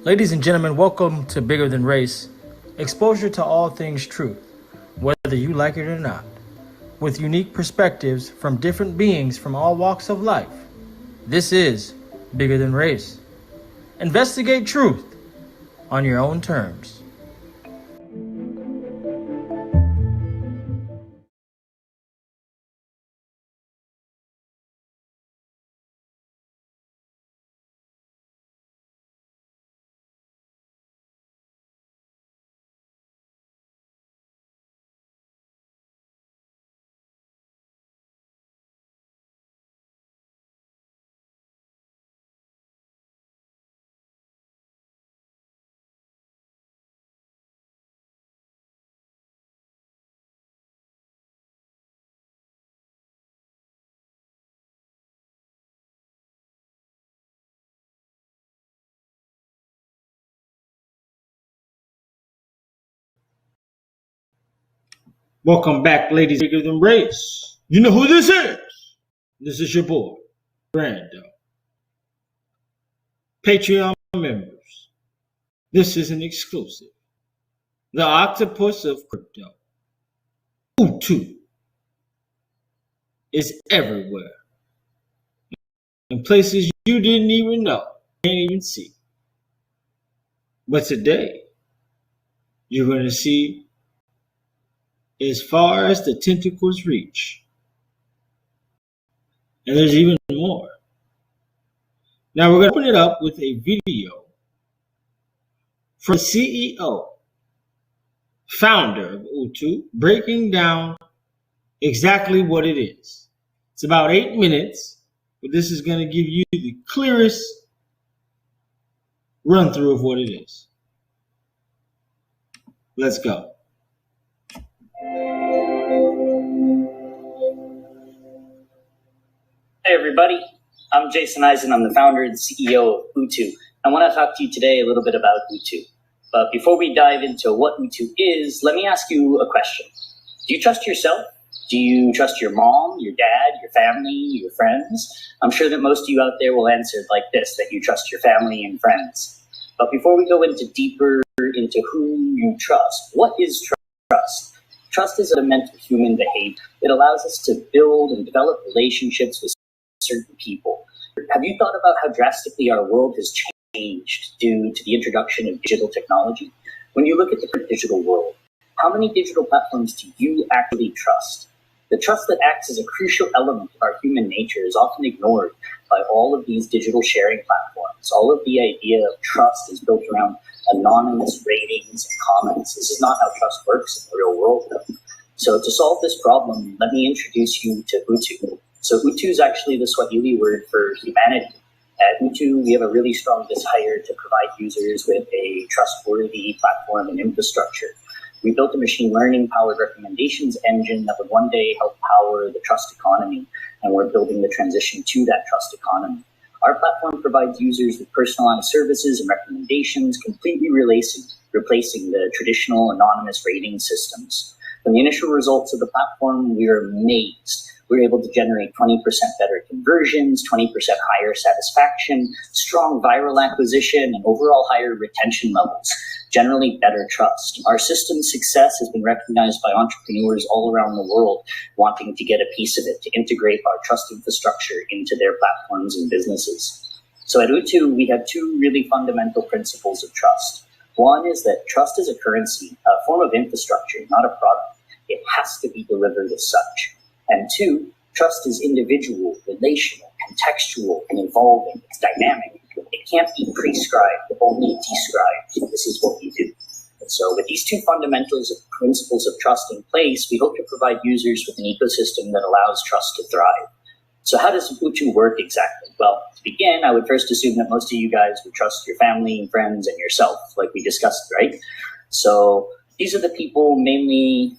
Ladies and gentlemen, welcome to Bigger Than Race, exposure to all things truth, whether you like it or not, with unique perspectives from different beings from all walks of life. This is Bigger Than Race. Investigate truth on your own terms. Welcome back, ladies. Bigger Than Race. You know who this is. This is your boy, Brando. Patreon members. This is an exclusive. The Octopus of Crypto. U2 is everywhere. In places you didn't even know, can't even see. But today, you're going to see as far as the tentacles reach. And there's even more. Now we're going to open it up with a video from the CEO, founder of U2, breaking down exactly what it is. It's about 8 minutes, but this is going to give you the clearest run through of what it is. Let's go. Hey everybody, I'm Jason Eisen. I'm the founder and CEO of U2. I want to talk to you today a little bit about U2. But before we dive into what U2 is, let me ask you a question. Do you trust yourself? Do you trust your mom, your dad, your family, your friends? I'm sure that most of you out there will answer like this, that you trust your family and friends. But before we go deeper into who you trust, what is trust? Trust is a fundamental human behavior. It allows us to build and develop relationships with certain people. Have you thought about how drastically our world has changed due to the introduction of digital technology? When you look at the digital world, how many digital platforms do you actually trust? The trust that acts as a crucial element of our human nature is often ignored by all of these digital sharing platforms. All of the idea of trust is built around anonymous ratings and comments. This is not how trust works in the real world, though. So to solve this problem, let me introduce you to U2. So U2 is actually the Swahili word for humanity. At U2, we have a really strong desire to provide users with a trustworthy platform and infrastructure. We built a machine learning powered recommendations engine that would one day help power the trust economy, and we're building the transition to that trust economy. Our platform provides users with personalized services and recommendations, completely replacing the traditional anonymous rating systems. From the initial results of the platform, we are amazed. We're able to generate 20% better conversions, 20% higher satisfaction, strong viral acquisition, and overall higher retention levels, generally better trust. Our system's success has been recognized by entrepreneurs all around the world wanting to get a piece of it, to integrate our trust infrastructure into their platforms and businesses. So at U2, we have two really fundamental principles of trust. One is that trust is a currency, a form of infrastructure, not a product. It has to be delivered as such. And two, trust is individual, relational, contextual, and evolving. It's dynamic. It can't be prescribed, only described. This is what we do. And so with these two fundamentals of principles of trust in place, we hope to provide users with an ecosystem that allows trust to thrive. So how does U2 work exactly? Well, to begin, I would first assume that most of you guys would trust your family and friends and yourself, like we discussed, right? So these are the people, mainly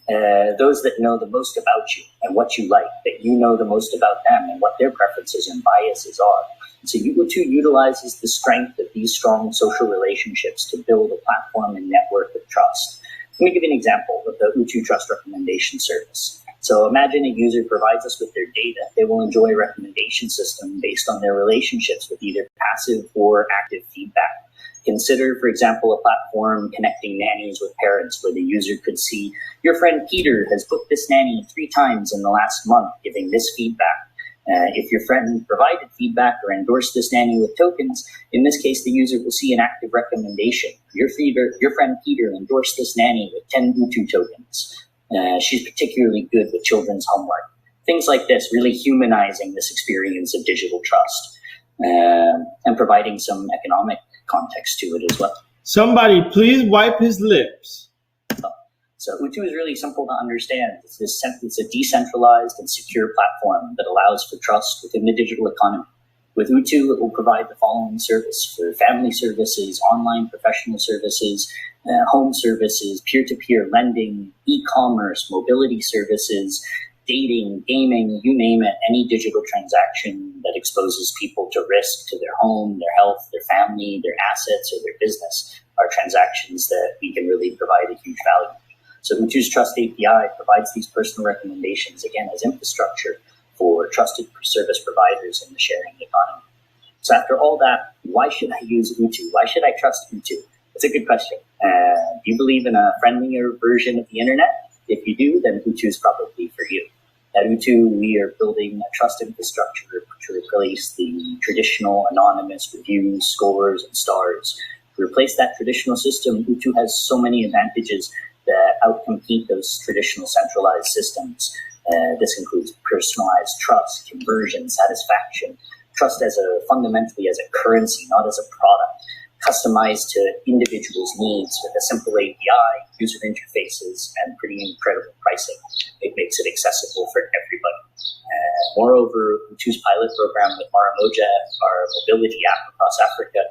those that know the most about you and what you like, that you know the most about them and what their preferences and biases are. So U2 utilizes the strength of these strong social relationships to build a platform and network of trust. Let me give you an example of the U2 Trust Recommendation Service. So imagine a user provides us with their data. They will enjoy a recommendation system based on their relationships with either passive or active feedback. Consider, for example, a platform connecting nannies with parents where the user could see your friend Peter has booked this nanny 3 times in the last month, giving this feedback. If your friend provided feedback or endorsed this nanny with tokens, in this case, the user will see an active recommendation. Your friend Peter endorsed this nanny with 10 Utu tokens. She's particularly good with children's homework. Things like this, really humanizing this experience of digital trust and providing some economic context to it as well. Somebody please wipe his lips. So Utu is really simple to understand. It's a decentralized and secure platform that allows for trust within the digital economy. With Utu, it will provide the following service for family services, online professional services, home services, peer-to-peer lending, e-commerce, mobility services, dating, gaming, you name it, any digital transaction that exposes people to risk to their home, their health, their family, their assets, or their business are transactions that we can really provide a huge value. So Utu's Trust API provides these personal recommendations, again, as infrastructure for trusted service providers in the sharing economy. So after all that, why should I use Utu? Why should I trust Utu? It's a good question. Do you believe in a friendlier version of the internet? If you do, then Utu is probably for you. At Utu, we are building a trust infrastructure to replace the traditional anonymous reviews, scores, and stars. To replace that traditional system, Utu has so many advantages that outcompete those traditional centralized systems. This includes personalized trust, conversion, satisfaction, trust fundamentally as a currency, not as a product, customized to individuals' needs with a simple API, user interfaces, and pretty incredible pricing. It makes it accessible for everybody. Moreover, Utu's pilot program with Maramoja, our mobility app across Africa,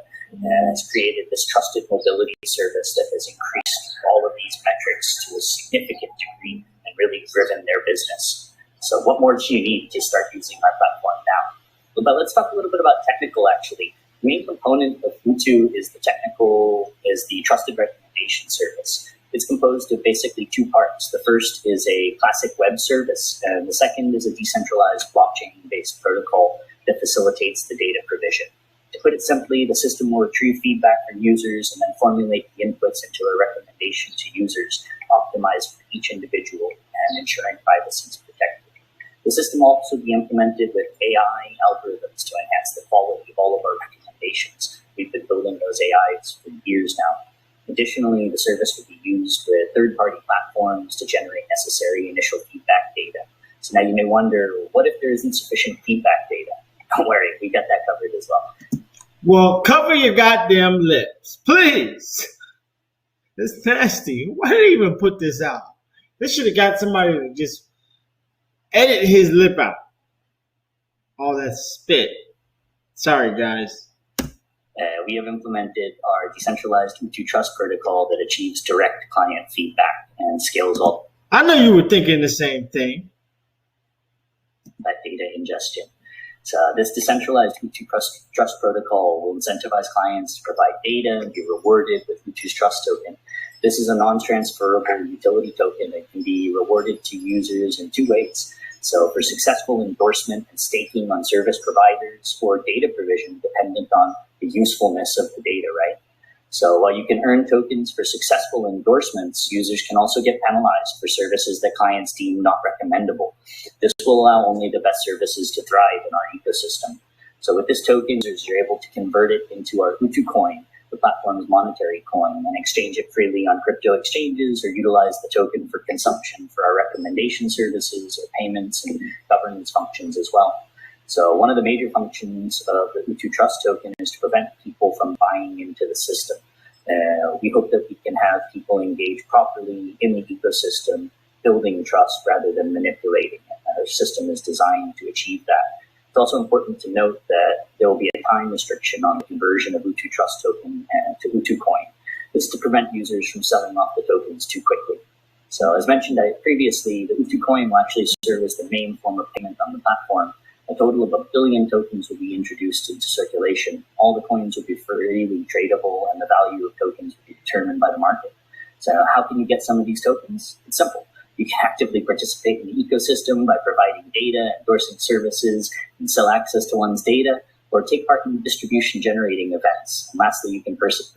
has created this trusted mobility service that has increased all of these metrics to a significant degree and really driven their business. So what more do you need to start using our platform now? But let's talk a little bit about technical, actually. The main component of Utu is the trusted recommendation service. It's composed of basically 2 parts. The first is a classic web service, and the second is a decentralized blockchain-based protocol that facilitates the data provision. To put it simply, the system will retrieve feedback from users and then formulate the inputs into a recommendation to users, optimized for each individual and ensuring privacy is protected. The system will also be implemented with AI algorithms to enhance the quality of all of our recommendations. We've been building those AIs for years now. Additionally, the service will be used with third-party platforms to generate necessary initial feedback data. So now you may wonder, what if there is insufficient feedback data? Don't worry, we got that covered as well. Well, cover your goddamn lips, please. It's nasty. Why did they even put this out? They should have got somebody to just edit his lip out. All that spit. Sorry, guys. We have implemented our decentralized Utu Trust protocol that achieves direct client feedback and scales all I know you were thinking the same thing. that data ingestion. So this decentralized Utu Trust protocol will incentivize clients to provide data and be rewarded with Utu's Trust token. This is a non-transferable utility token that can be rewarded to users in 2 ways. So for successful endorsement and staking on service providers, or data provision dependent on the usefulness of the data, right? So while you can earn tokens for successful endorsements, users can also get penalized for services that clients deem not recommendable. This will allow only the best services to thrive in our ecosystem. So with this token, users are able to convert it into our Utu coin, the platform's monetary coin, and exchange it freely on crypto exchanges, or utilize the token for consumption for our recommendation services or payments and governance functions as well. So one of the major functions of the Utu Trust token is to prevent people from buying into the system. We hope that we can have people engage properly in the ecosystem, building trust rather than manipulating it. Our system is designed to achieve that. It's also important to note that there will be a time restriction on the conversion of Utu Trust token to Utu coin. This is to prevent users from selling off the tokens too quickly. So as mentioned previously, the Utu coin will actually serve as the main form of payment on the platform. A total of 1 billion tokens will be introduced into circulation. All the coins will be freely tradable, and the value of tokens will be determined by the market. So how can you get some of these tokens? It's simple. You can actively participate in the ecosystem by providing data, endorsing services, and sell access to one's data, or take part in distribution generating events. And lastly, you can purchase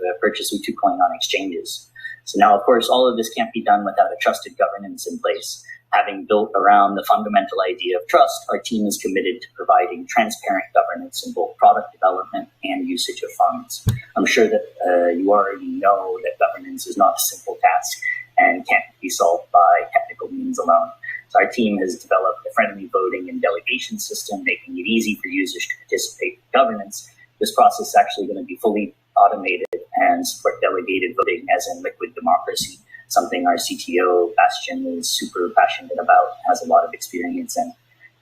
U2 coin on exchanges. So now, of course, all of this can't be done without a trusted governance in place. Having built around the fundamental idea of trust, our team is committed to providing transparent governance in both product development and usage of funds. I'm sure that you already know that governance is not a simple task and can't be solved by technical means alone. So our team has developed a friendly voting and delegation system, making it easy for users to participate in governance. This process is actually going to be fully automated and support delegated voting as in liquid democracy, something our CTO, Bastian, is super passionate about, has a lot of experience in.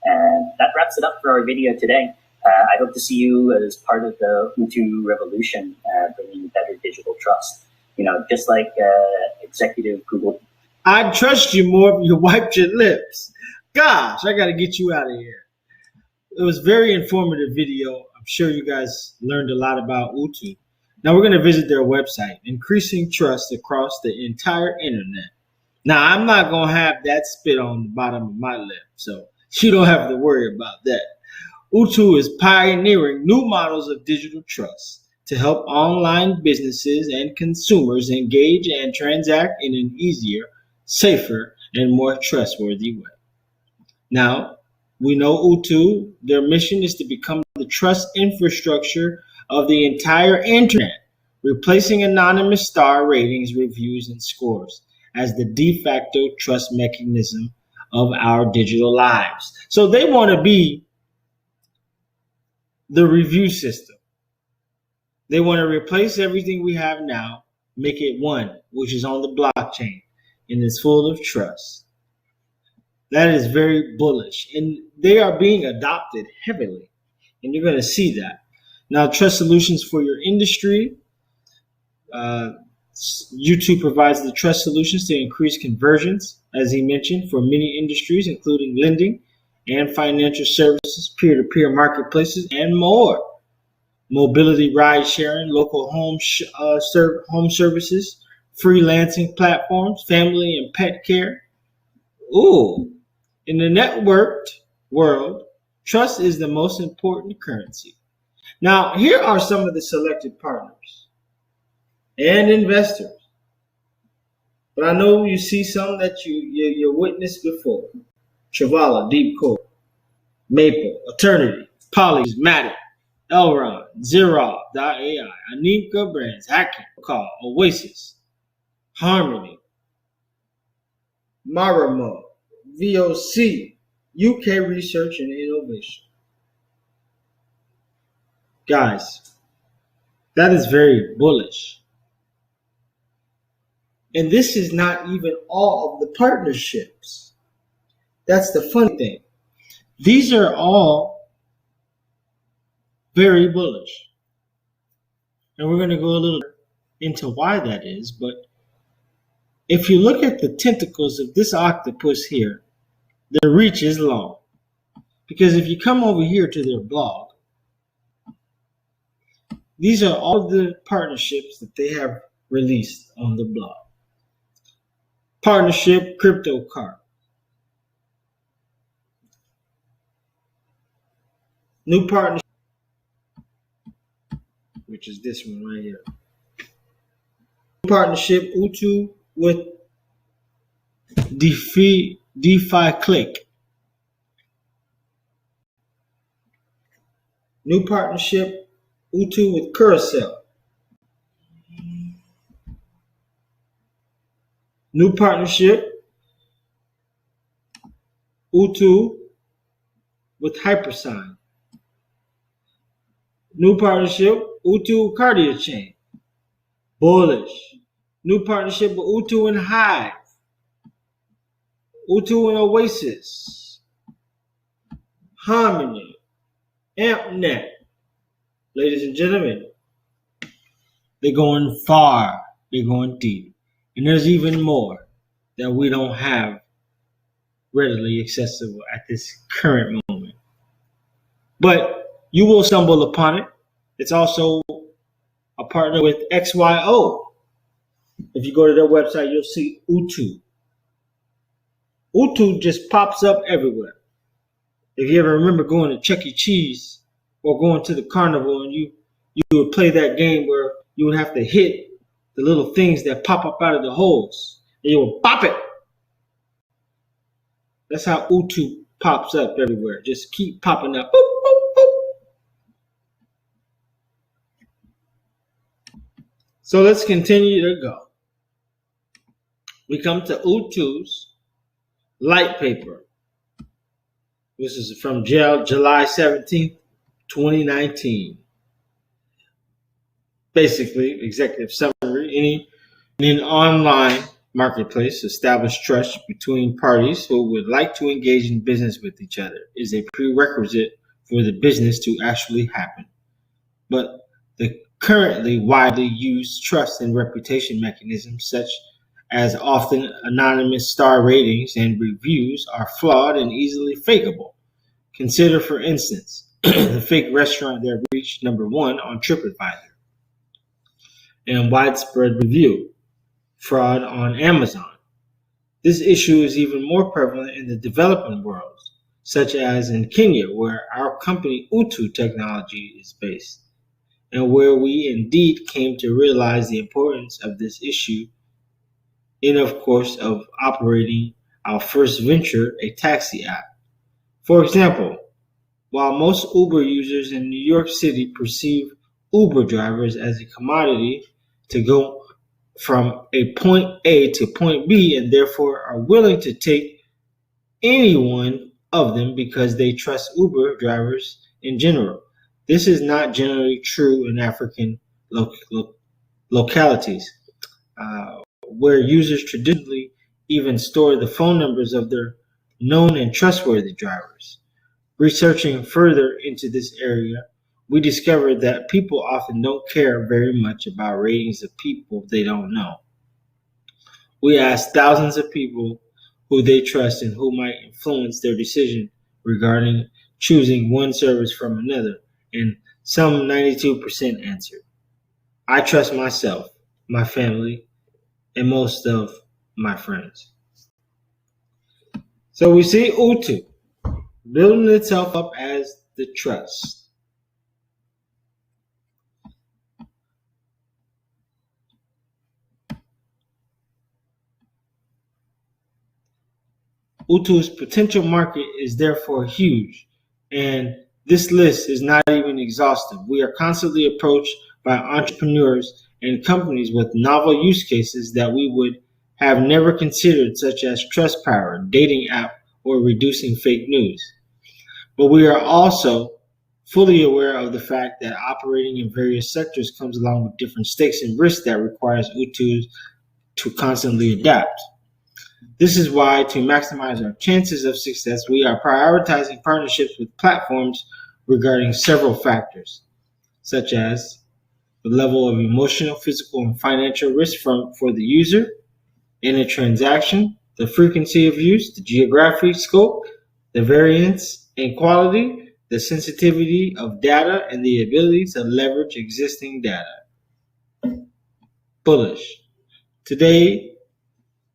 And that wraps it up for our video today. I hope to see you as part of the U2 revolution, bringing better digital trust. You know, just like executive Google. I trust you more if you wiped your lips. Gosh, I got to get you out of here. It was a very informative video. I'm sure you guys learned a lot about U2. Now we're going to visit their website, Increasing Trust Across the Entire Internet. Now, I'm not going to have that spit on the bottom of my lip, so you don't have to worry about that. U2 is pioneering new models of digital trust to help online businesses and consumers engage and transact in an easier, safer, and more trustworthy way. Now, we know U2, their mission is to become the trust infrastructure of the entire internet, replacing anonymous star ratings, reviews, and scores as the de facto trust mechanism of our digital lives. So they want to be the review system. They want to replace everything we have now, make it one, which is on the blockchain and is full of trust. That is very bullish, and they are being adopted heavily, and you're going to see that. Now, trust solutions for your industry. U2 provides the trust solutions to increase conversions, as he mentioned, for many industries, including lending and financial services, peer-to-peer marketplaces, and more. Mobility, ride sharing, local home services, freelancing platforms, family and pet care. Ooh, in the networked world, trust is the most important currency. Now, here are some of the selected partners and investors. But I know you see some that you witnessed before. Travala, Deep Core, Maple, Eternity, Polys, Matic, Elron, Zero.ai, Anika Brands, Hacking, Call, Oasis, Harmony, Maramo, VOC, UK Research and Innovation. Guys, that is very bullish. And this is not even all of the partnerships. That's the funny thing. These are all very bullish. And we're going to go a little into why that is. But if you look at the tentacles of this octopus here, their reach is long. Because if you come over here to their blog, these are all the partnerships that they have released on the blog. Partnership Crypto Card. New partnership, which is this one right here. New partnership U2 with DeFi Click. New partnership U2 with Carousel. New partnership U2 with Hypersign. New partnership U2 with Cardio Chain. Bullish. New partnership with U2 and Hive. U2 and Oasis. Harmony. AmpNet. Ladies and gentlemen, they're going far. They're going deep. And there's even more that we don't have readily accessible at this current moment. But you will stumble upon it. It's also a partner with XYO. If you go to their website, you'll see U2. U2 just pops up everywhere. If you ever remember going to Chuck E. Cheese or going to the carnival and you would play that game where you would have to hit the little things that pop up out of the holes, and you will pop it. That's how Utu pops up everywhere. Just keep popping up. Boop, boop, boop. So let's continue to go. We come to Utu's light paper. This is from July 17th, 2019. Basically, executive summary. In an online marketplace, establish trust between parties who would like to engage in business with each other is a prerequisite for the business to actually happen. But the currently widely used trust and reputation mechanisms, such as often anonymous star ratings and reviews, are flawed and easily fakeable. Consider, for instance, the fake restaurant that reached number 1 on TripAdvisor, and widespread review fraud on Amazon. This issue is even more prevalent in the developing world, such as in Kenya, where our company Utu Technology is based, and where we indeed came to realize the importance of this issue in, of course, of operating our first venture, a taxi app. For example, while most Uber users in New York City perceive Uber drivers as a commodity to go from a point A to point B, and therefore are willing to take any one of them because they trust Uber drivers in general. This is not generally true in African localities, where users traditionally even store the phone numbers of their known and trustworthy drivers. Researching further into this area, we discovered that people often don't care very much about ratings of people they don't know. We asked thousands of people who they trust and who might influence their decision regarding choosing one service from another, and some 92% answered, I trust myself, my family, and most of my friends. So we see Utu building itself up as the trust. Utu's potential market is therefore huge, and this list is not even exhaustive. We are constantly approached by entrepreneurs and companies with novel use cases that we would have never considered, such as trust power, dating app, or reducing fake news. But we are also fully aware of the fact that operating in various sectors comes along with different stakes and risks that requires Utu to constantly adapt. This is why, to maximize our chances of success, we are prioritizing partnerships with platforms regarding several factors, such as the level of emotional, physical, and financial risk for the user in a transaction, the frequency of use, the geographic scope, the variance in quality, the sensitivity of data, and the ability to leverage existing data. Bullish. Today,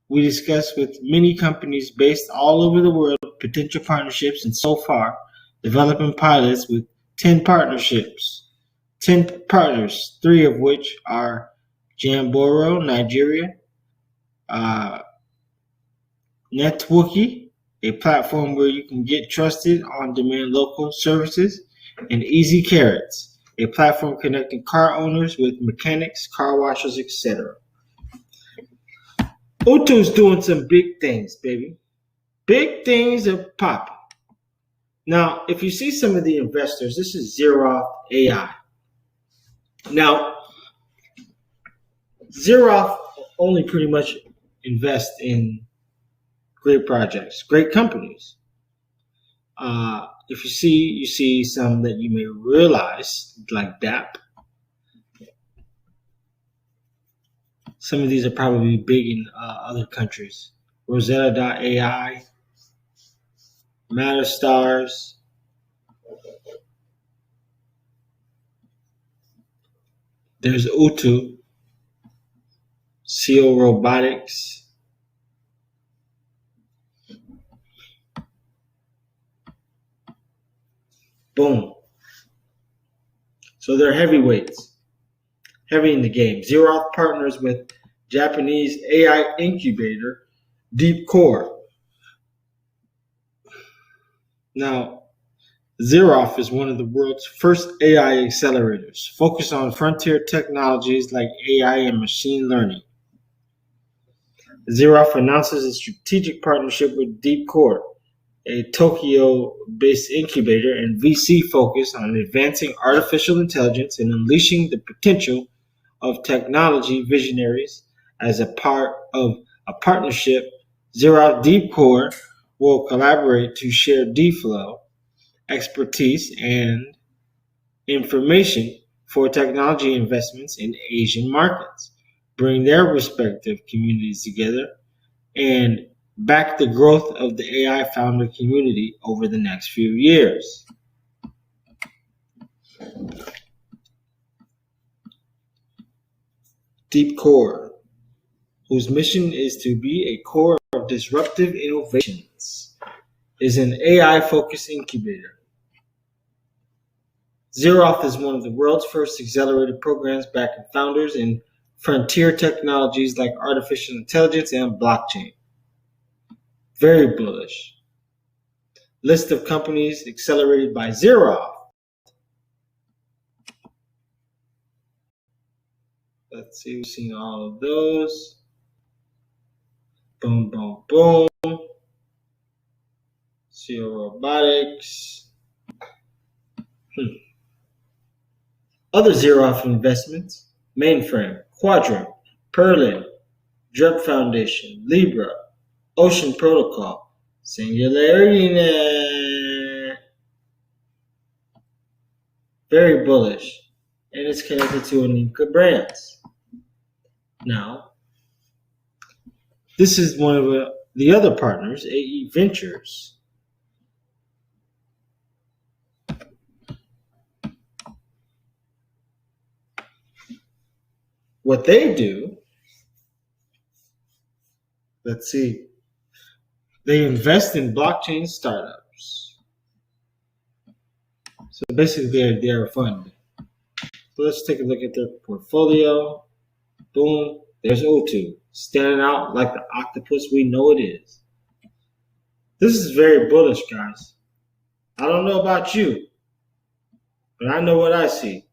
we discussed with many companies based all over the world potential partnerships, and so far developing pilots with 10 partnerships, 10 partners, 3 of which are Jamboro, Nigeria, Netwookie, a platform where you can get trusted on-demand local services, and Easy Carrots, a platform connecting car owners with mechanics, car washers, etc. Utu's doing some big things, baby. Big things are popping. Now, if you see some of the investors, this is Zeroth AI. Now, Zeroth only pretty much invest in great projects, great companies. If you see some that you may realize, like DAP. Some of these are probably big in other countries. Rosetta.ai, Matterstars, there's Utu, Seal Robotics, boom. So they're heavyweights, heavy in the game. Xeroth partners with Japanese AI incubator Deep Core. Now, Xeroth is one of the world's first AI accelerators, focused on frontier technologies like AI and machine learning. Xeroth announces a strategic partnership with Deep Core, a Tokyo-based incubator and VC focused on advancing artificial intelligence and unleashing the potential of technology visionaries. As a part of a partnership, Xeroth Deep Core will collaborate to share DFlow expertise and information for technology investments in Asian markets, bring their respective communities together, and back the growth of the AI founder community over the next few years. Deep Core, whose mission is to be a core of disruptive innovations, is an AI-focused incubator. Xeroth is one of the world's first accelerated programs backing founders in frontier technologies like artificial intelligence and blockchain. Very bullish. List of companies accelerated by Xeroth. Let's see, we've seen all of those. Boom, boom, boom. CO Robotics. Other Xeroth investments: Mainframe, Quadrant, Perlin, Drug Foundation, Libra, Ocean Protocol, Singularity. Very bullish, and it's connected to Anika Brands. Now, this is one of the other partners, AE Ventures. What they do, let's see, they invest in blockchain startups. So basically, they're a fund. So let's take a look at their portfolio. Boom, there's O2, standing out like the octopus we know it is. This is very bullish, guys. I don't know about you, but I know what I see.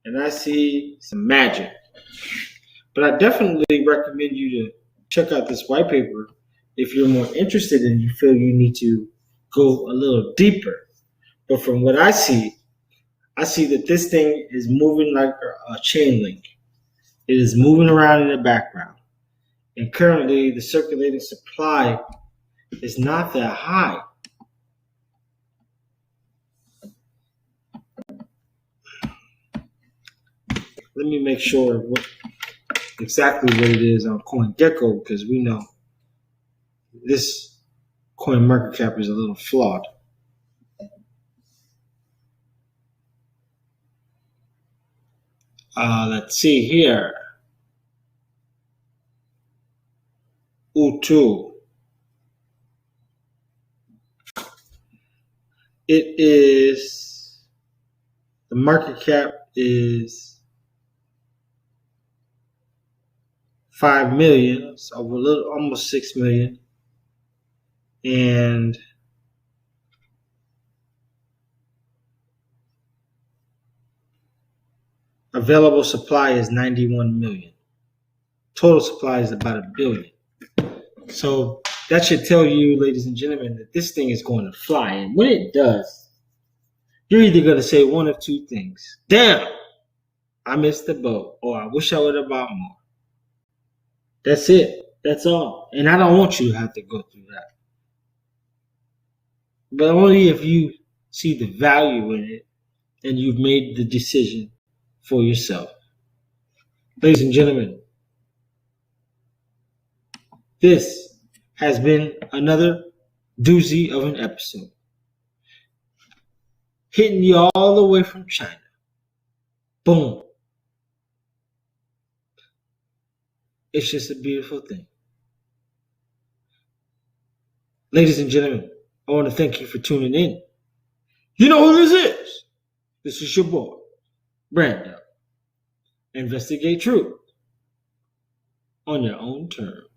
And I see some magic. But I definitely recommend you to check out this white paper if you're more interested and you feel you need to go a little deeper. But from what I see that this thing is moving like a chain link. It is moving around in the background. And currently, the circulating supply is not that high. Let me make sure exactly what it is on CoinGecko, because we know this coin market cap is a little flawed. Let's see here. U2. It is, the market cap is 5 million, so a little, almost 6 million. And available supply is 91 million. Total supply is about 1 billion. So that should tell you, ladies and gentlemen, that this thing is going to fly. And when it does, you're either going to say one of two things. Damn, I missed the boat. Or I wish I would have bought more. That's it. That's all. And I don't want you to have to go through that. But only if you see the value in it and you've made the decision for yourself. Ladies and gentlemen, this has been another doozy of an episode. Hitting you all the way from China. Boom. It's just a beautiful thing. Ladies and gentlemen, I want to thank you for tuning in. You know who this is. This is your boy, Brando. Investigate truth on your own terms.